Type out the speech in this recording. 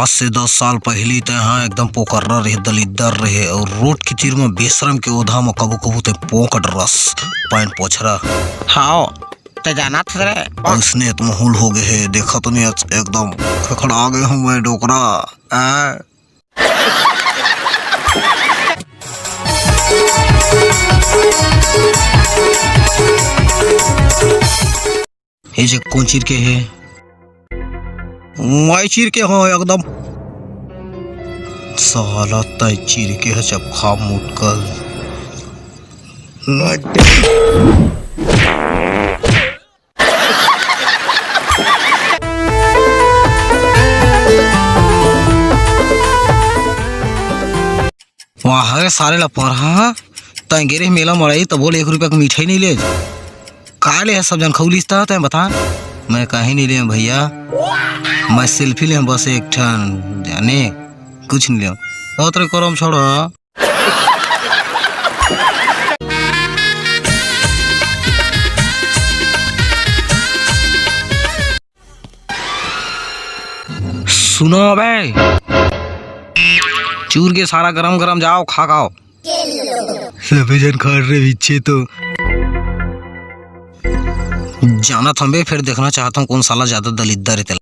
आज से 10 साल पहले ते यहाँ एकदम पोकर्रा रहे, दलिद्दर रहे और रोड की तीर में बेशरम के ओधा में कबू कबू ते पोकट रस पैंट पोछरा। हाँ ते जाना था रे। उसने तो माहौल हो गए है, देखा तो नहीं एकदम खखड़ा गए हूँ मैं डोकरा। ये जो कौन चीर के है? मैं चीर के हो एकदम साला तय चीर के है जब खा मुटकल। वाह सारे लपर हाँ तय गिरे मेला मड़ाई तो बोले 1 रुपया का मिठाई नहीं ले का ले सब जन खौलिस था तय बता। मैं कहीं नहीं ले भैया, मैं सेल्फी ले बस एक ठन जाने कुछ नहीं ले बहुत रे करम छोड़ो। सुनो बे चूर के सारा गरम गरम जाओ खा खाओ सभी जन खा रहे पीछे तो जाना थम्बे फिर देखना चाहता हूँ कौन साला ज्यादा दलिद्दर है।